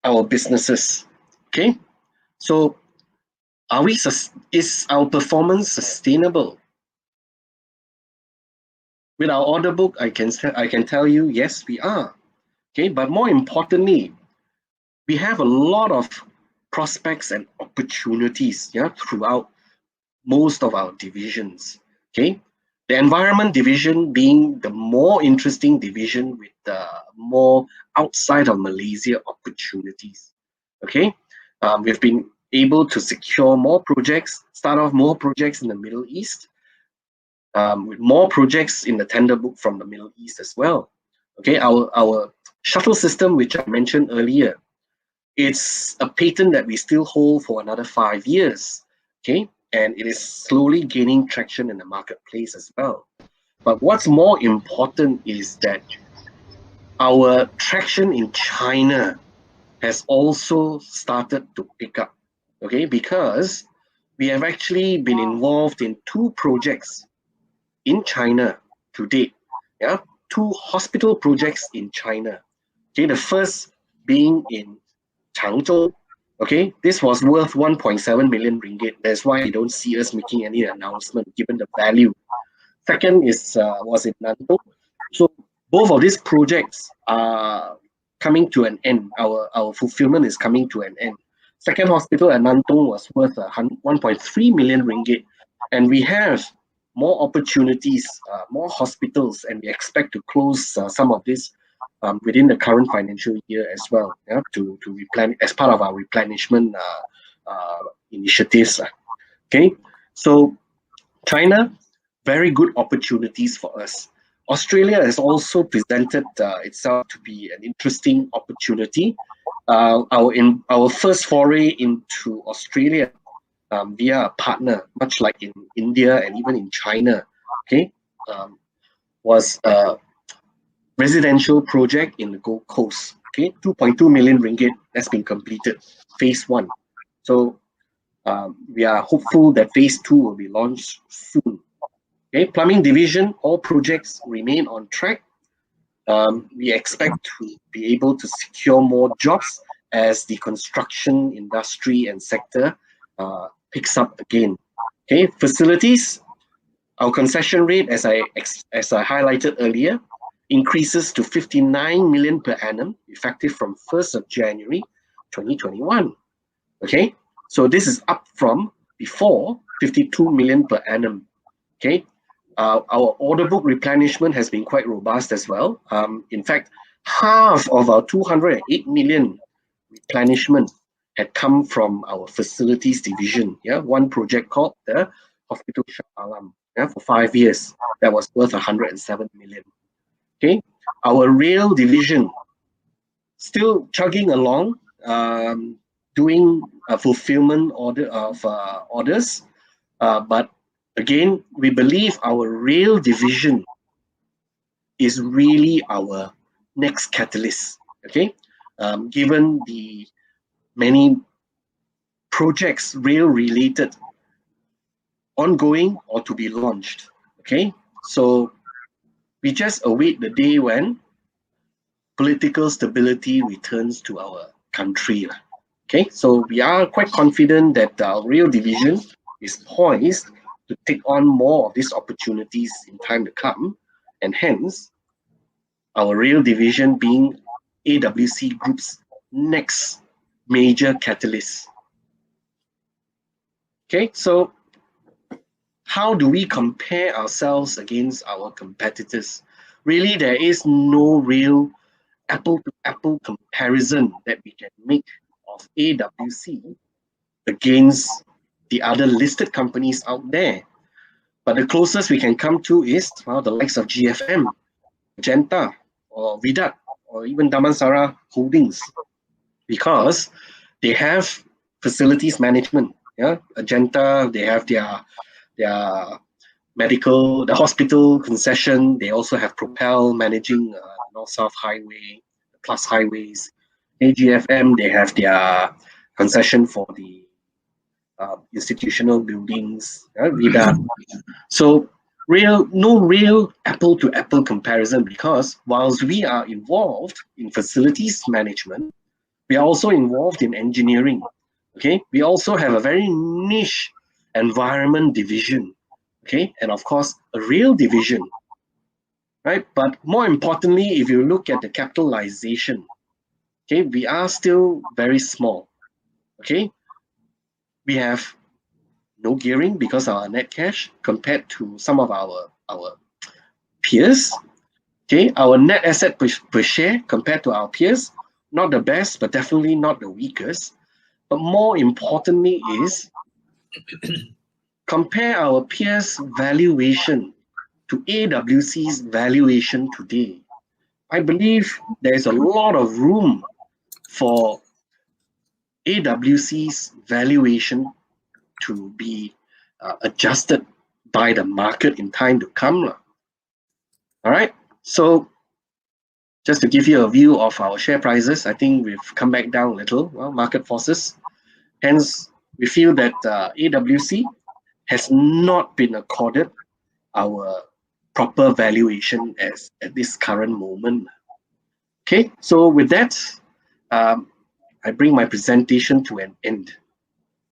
our businesses. Okay, so is our performance sustainable? With our order book, I can tell you, yes, we are. Okay, but more importantly, we have a lot of prospects and opportunities, yeah, throughout most of our divisions. Okay, the environment division being the more interesting division with more outside of Malaysia opportunities. Okay, we've been able to secure more projects, start off more projects in the Middle East, with more projects in the tender book from the Middle East as well. Okay, our shuttle system, which I mentioned earlier, it's a patent that we still hold for another 5 years. Okay, and it is slowly gaining traction in the marketplace as well. But what's more important is that our traction in China has also started to pick up. Okay, because we have actually been involved in 2 projects in China to date. Yeah, 2 hospital projects in China. Okay, the first being in Changzhou. Okay, this was worth 1.7 million ringgit. That's why you don't see us making any announcement given the value. Second was in Nantong. So both of these projects are coming to an end. Our fulfillment is coming to an end. Second hospital at Nantong was worth 1.3 million ringgit, and we have more opportunities, more hospitals, and we expect to close some of this within the current financial year as well, yeah, to replenish as part of our replenishment initiatives. Okay, so China, very good opportunities for us. Australia has also presented itself to be an interesting opportunity. Our first foray into Australia via a partner, much like in India and even in China, okay, was a residential project in the Gold Coast. Okay, 2.2 million ringgit has been completed, phase 1. So we are hopeful that phase 2 will be launched soon. Okay, plumbing division, all projects remain on track. We expect to be able to secure more jobs as the construction industry and sector picks up again. Okay, facilities, our concession rate, as I highlighted earlier, increases to 59 million per annum, effective from 1st of January 2021. Okay, so this is up from before 52 million per annum. Okay, our order book replenishment has been quite robust as well. In fact, half of our 208 million replenishment had come from our facilities division. Yeah, one project called the Hospital Shah Alam, yeah, for 5 years. That was worth 107 million. Okay, our rail division still chugging along, doing a fulfillment orders, but again, we believe our rail division is really our next catalyst. Okay, given the many projects rail related ongoing or to be launched. Okay, so we just await the day when political stability returns to our country. Okay, so we are quite confident that our rail division is poised to take on more of these opportunities in time to come, and hence our rail division being AWC Group's next major catalyst. Okay, so how do we compare ourselves against our competitors? Really, there is no real apple-to-apple comparison that we can make of AWC against the other listed companies out there. But the closest we can come to is, well, the likes of GFM, Magenta, or Vidat, or even Damansara Holdings, because they have facilities management. Yeah, Magenta, they have their medical, the hospital concession. They also have Propel managing North-South Highway, Plus Highways. AGFM, they have their concession for the institutional buildings. So no real apple-to-apple comparison, because whilst we are involved in facilities management, We are also involved in engineering. Okay, we also have a very niche environment division. Okay, and of course a real division, right? But more importantly, if you look at the capitalization, okay, we are still very small. Okay, we have no gearing because of our net cash compared to some of our peers. Okay, our net asset per share compared to our peers, not the best, but definitely not the weakest. But more importantly is compare our peers' valuation to AWC's valuation today. I believe there's a lot of room for AWC's valuation to be adjusted by the market in time to come. All right, so just to give you a view of our share prices, I think we've come back down a little, well, market forces. Hence, we feel that AWC has not been accorded our proper valuation at this current moment. Okay, so with that, I bring my presentation to an end.